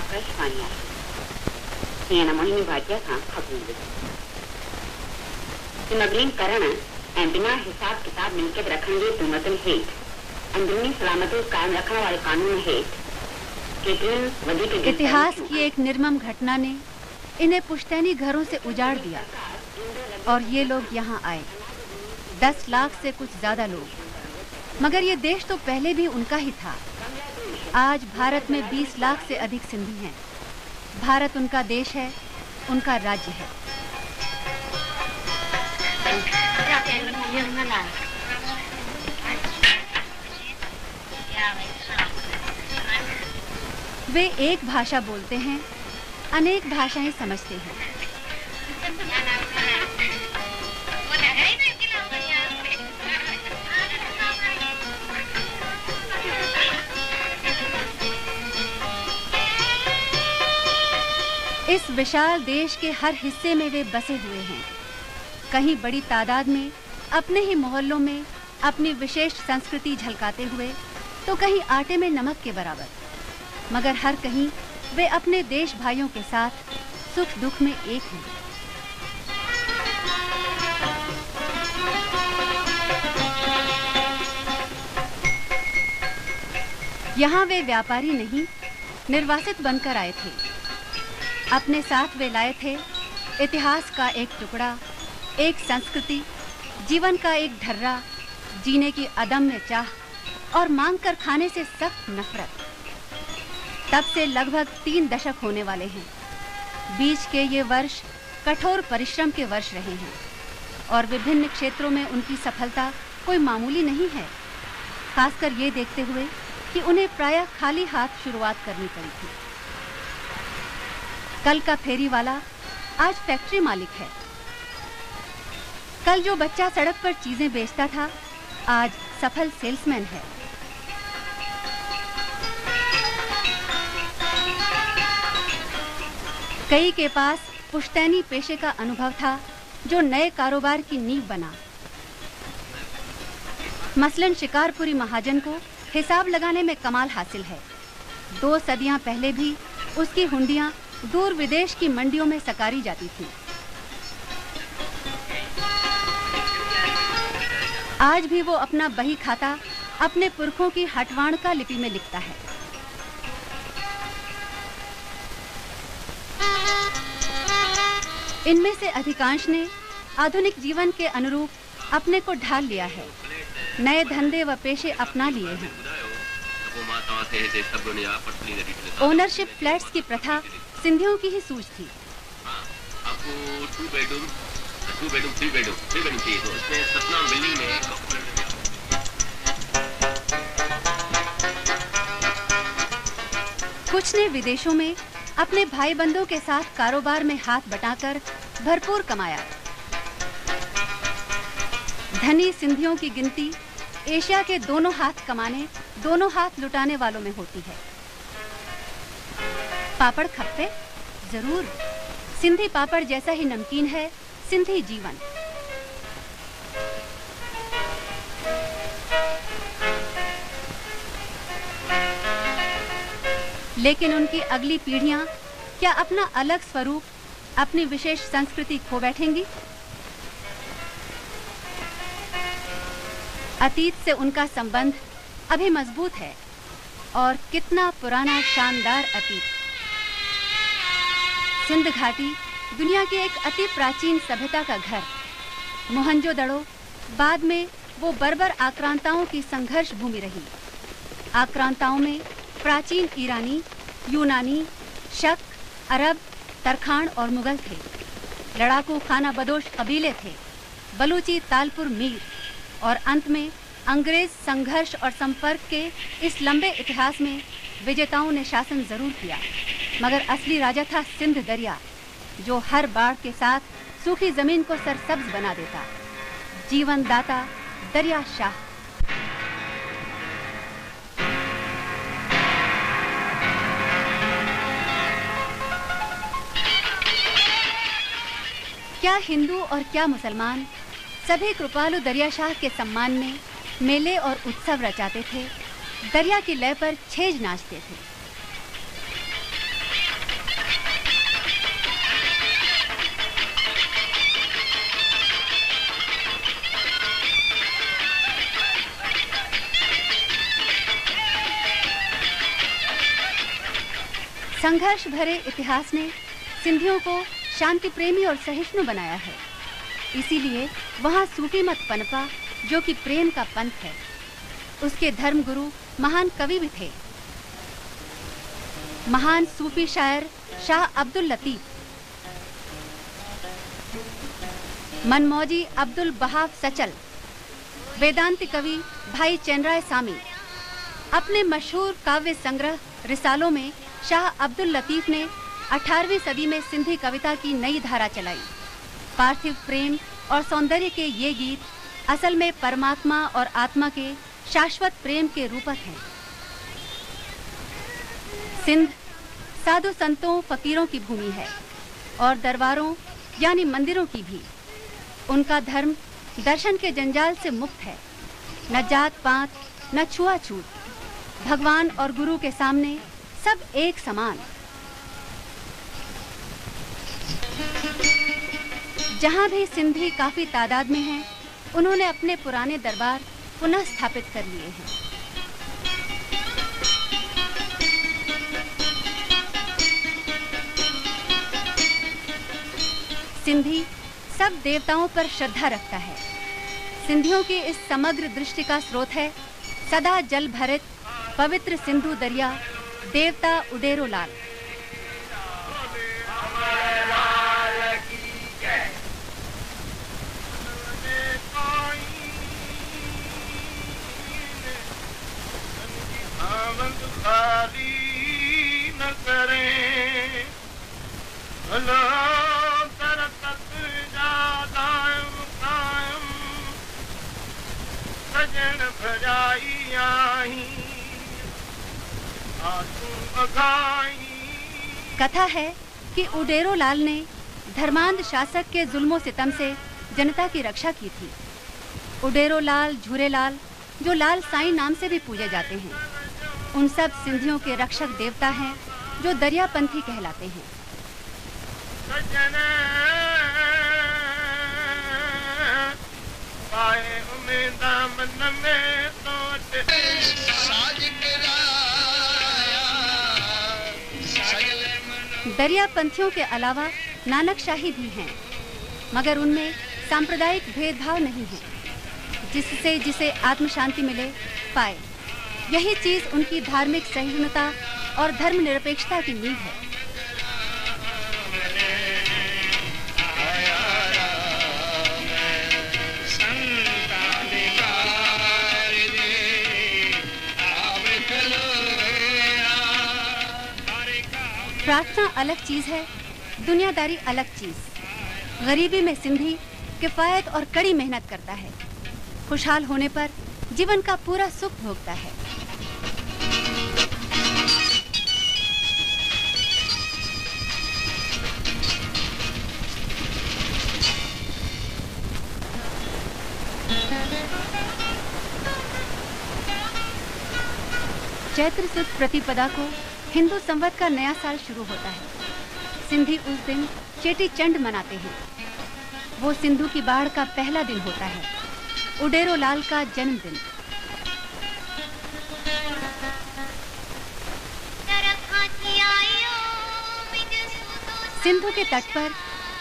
Akashvani Siena Mohini Bhatia था खबरूं सिमगलीकरण ऐं बिना हिसाब किताब मिलकियत रखंदे तुमतन हेठ अंदरूनी सलामती कायम रखने वाले कानून हेठ इतिहास की एक निर्मम घटना ने इन्हें पुश्तैनी घरों से उजाड़ दिया और ये लोग यहाँ आए 10 लाख से कुछ ज्यादा लोग। मगर ये देश तो पहले भी उनका ही था। आज भारत में 20 लाख से अधिक सिंधी हैं। भारत उनका देश है, उनका राज्य है। वे एक भाषा बोलते हैं, अनेक भाषाएं समझते हैं। इस विशाल देश के हर हिस्से में वे बसे हुए हैं। कहीं बड़ी तादाद में अपने ही मोहल्लों में अपनी विशेष संस्कृति झलकाते हुए, तो कहीं आटे में नमक के बराबर। मगर हर कहीं वे अपने देश भाइयों के साथ सुख दुख में एक हैं। यहाँ वे व्यापारी नहीं, निर्वासित बनकर आए थे। अपने साथ वे लाए थे इतिहास का एक टुकड़ा, एक संस्कृति, जीवन का एक ढर्रा, जीने की अदम्य चाह और मांग कर खाने से सख्त नफरत। तब से लगभग 3 दशक होने वाले हैं। बीच के ये वर्ष कठोर परिश्रम के वर्ष रहे हैं और विभिन्न क्षेत्रों में उनकी सफलता कोई मामूली नहीं है। खासकर ये देखते हुए कि उन्हें प्रायः खाली हाथ शुरुआत करनी पड़ी थी। कल का फेरी वाला आज फैक्ट्री मालिक है। कल जो बच्चा सड़क पर चीजें बेचता था, आज सफल सेल्समैन है। कई के पास पुश्तैनी पेशे का अनुभव था जो नए कारोबार की नींव बना। मसलन शिकारपुरी महाजन को हिसाब लगाने में कमाल हासिल है। 2 सदियां पहले भी उसकी हुंडियां दूर विदेश की मंडियों में सकारी जाती थी। आज भी वो अपना बही खाता अपने पुरखों की हटवाणका लिपि में लिखता है। इनमें से अधिकांश ने आधुनिक जीवन के अनुरूप अपने को ढाल लिया है, नए धंधे व पेशे अपना लिए हैं। ओनरशिप फ्लैट्स की प्रथा सिंधियों की ही सूझ थी। आपको 2 बेडरूम 3 बेडरूम चाहिए, तो उसमें सतना बिल्डिंग में कुछ ने विदेशों में अपने भाई बंधुओं के साथ कारोबार में हाथ बटाकर भरपूर कमाया। धनी सिंधियों की गिनती एशिया के दोनों हाथ कमाने, दोनों हाथ लुटाने वालों में होती है। पापड़ खप्पे जरूर, सिंधी पापड़ जैसा ही नमकीन है सिंधी जीवन। लेकिन उनकी अगली पीढ़ियां क्या अपना अलग स्वरूप, अपनी विशेष संस्कृति खो बैठेंगी? अतीत से उनका संबंध अभी मजबूत है, और कितना पुराना शानदार अतीत। सिंध घाटी दुनिया की एक अति प्राचीन सभ्यता का घर। मोहनजोदड़ो बाद में वो बर्बर आक्रांताओं की संघर्ष भूमि रही। आक्रांताओं में प्राचीन ईरानी, यूनानी, शक, अरब, तरखान और मुगल थे। लड़ाकू खाना बदोश कबीले थे, बलूची, तालपुर, मीर, और अंत में अंग्रेज संघर्ष और संपर्क के इस लंबे इतिहास में विजेताओं ने शासन जरूर किया, मगर असली राजा था सिंध दरिया, जो हर बाढ़ के साथ सूखी जमीन को सरसब्ज बना देता। जीवन दाता दरिया शाह। क्या हिंदू और क्या मुसलमान सभी कृपालु दरिया शाह के सम्मान में मेले और उत्सव रचाते थे, दरिया की लय पर छेज नाचते थे। संघर्ष भरे इतिहास ने सिंधियों को शांति प्रेमी और सहिष्णु बनाया है। इसीलिए वहाँ सूफी मत पनपा, जो कि प्रेम का पंथ है। उसके धर्म गुरु महान कवि भी थे। महान सूफी शायर शाह अब्दुल लतीफ, मनमौजी अब्दुल बहाफ सचल, वेदांती कवि भाई चंद्राय सामी। अपने मशहूर काव्य संग्रह रिसालों में शाह अब्दुल लतीफ ने 18वीं सदी में सिंधी कविता की नई धारा चलाई। पार्थिव प्रेम और सौंदर्य के ये गीत असल में परमात्मा और आत्मा के शाश्वत प्रेम के रूपक हैं। सिंध साधु संतों फकीरों की भूमि है और दरबारों यानी मंदिरों की भी। उनका धर्म दर्शन के जंजाल से मुक्त है। न जात पात, न छुआछूत। भगवान और गुरु के सामने सब एक समान। जहां भी सिंधी काफी तादाद में हैं, उन्होंने अपने पुराने दरबार पुनः स्थापित कर लिए हैं। सिंधी सब देवताओं पर श्रद्धा रखता है। सिंधियों की इस समग्र दृष्टि का स्रोत है सदा जल भरित पवित्र सिंधु दरिया देवता उडेरो लाल। कथा है कि उडेरो लाल ने धर्मांध शासक के जुल्मों सितम से जनता की रक्षा की थी। उडेरो लाल, झूरे लाल, जो लाल साईं नाम से भी पूजे जाते हैं, उन सब सिंधियों के रक्षक देवता हैं जो दरियापंथी कहलाते हैं। दरियापंथियों के अलावा नानकशाही भी हैं, मगर उनमें सांप्रदायिक भेदभाव नहीं है। जिससे जिसे आत्म शांति मिले पाए, यही चीज उनकी धार्मिक सहिष्णुता और धर्मनिरपेक्षता की नींव है। प्रार्थना अलग चीज है, दुनियादारी अलग चीज। गरीबी में सिंधी किफायत और कड़ी मेहनत करता है। खुशहाल होने पर जीवन का पूरा सुख भोगता है। चैत्र सुद प्रतिपदा को हिंदू संवत का नया साल शुरू होता है। सिंधी उस दिन चेटी चंड मनाते हैं। वो सिंधु की बाढ़ का पहला दिन होता है, उडेरो लाल का जन्मदिन। सिंधु के तट पर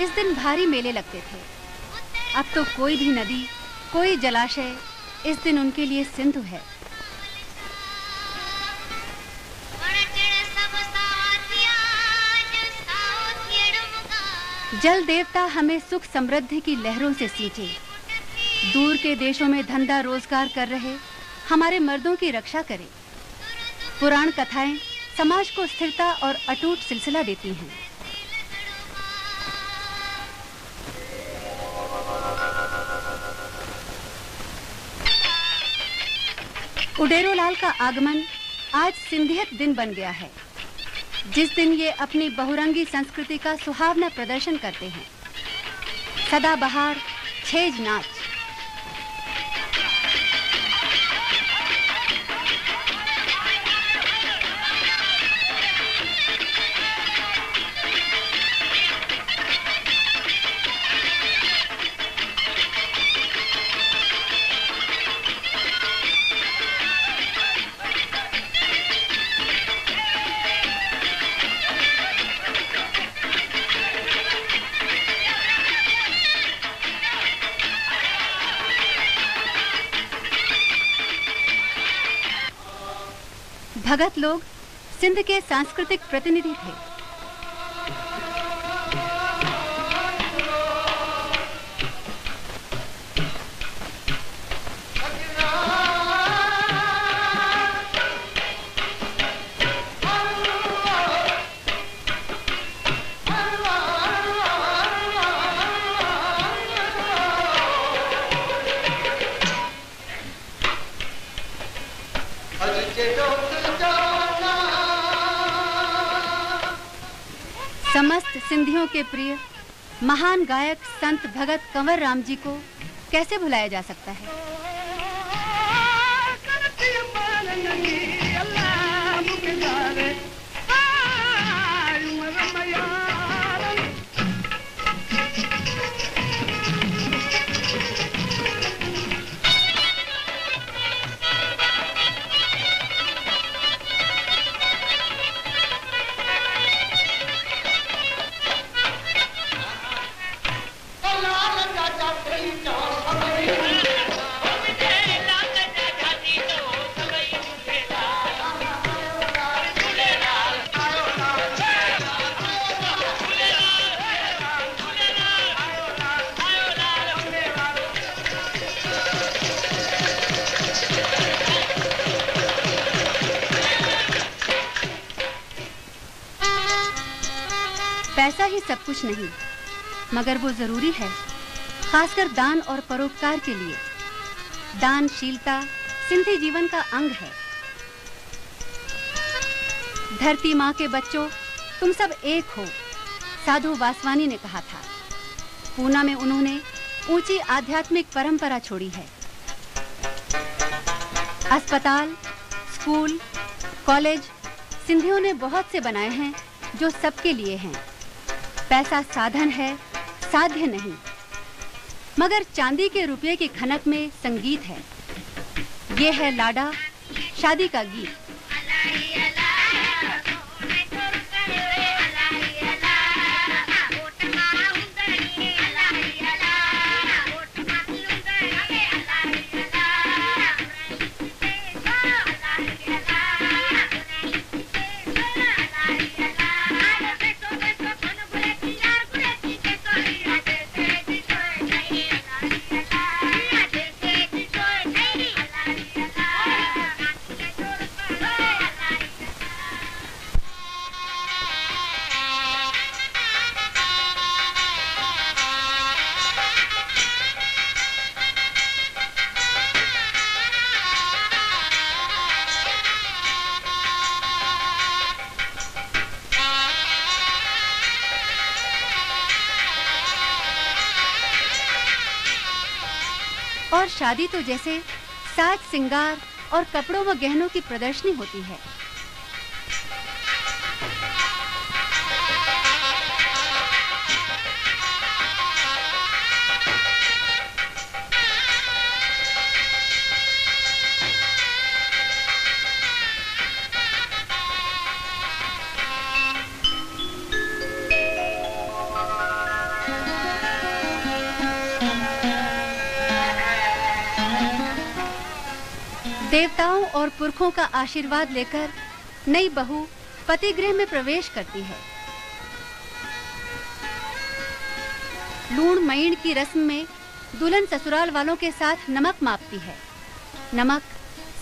इस दिन भारी मेले लगते थे। अब तो कोई भी नदी, कोई जलाशय इस दिन उनके लिए सिंधु है। जल देवता हमें सुख समृद्धि की लहरों से सींचे। दूर के देशों में धंधा रोजगार कर रहे हमारे मर्दों की रक्षा करे। पुराण कथाएं समाज को स्थिरता और अटूट सिलसिला देती हैं। उडेरो लाल का आगमन आज सिंधियत दिन बन गया है, जिस दिन ये अपनी बहुरंगी संस्कृति का सुहावना प्रदर्शन करते हैं। सदाबहार छेज नाच। भगत लोग सिंध के सांस्कृतिक प्रतिनिधि थे। समस्त सिंधियों के प्रिय महान गायक संत भगत कंवर राम जी को कैसे भुलाया जा सकता है। पैसा ही सब कुछ नहीं, मगर वो जरूरी है, खासकर दान और परोपकार के लिए। दानशीलता सिंधी जीवन का अंग है। धरती माँ के बच्चों, तुम सब एक हो, साधु वासवानी ने कहा था। पूना में उन्होंने ऊंची आध्यात्मिक परंपरा छोड़ी है। अस्पताल, स्कूल, कॉलेज सिंधियों ने बहुत से बनाए हैं जो सबके लिए हैं। पैसा साधन है, साध्य नहीं। मगर चांदी के रुपये की खनक में संगीत है। ये है लाडा, शादी का गीत। और शादी तो जैसे साज सिंगार और कपड़ों व गहनों की प्रदर्शनी होती है। देवताओं और पुरखों का आशीर्वाद लेकर नई बहू पति गृह में प्रवेश करती है। लूण मईण की रस्म में दुल्हन ससुराल वालों के साथ नमक मापती है। नमक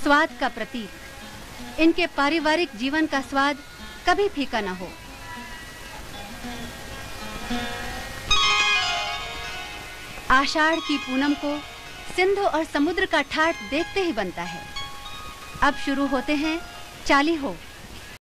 स्वाद का प्रतीक। इनके पारिवारिक जीवन का स्वाद कभी फीका न हो। आषाढ़ की पूनम को सिंध और समुद्र का ठाठ देखते ही बनता है। अब शुरू होते हैं चालीहो।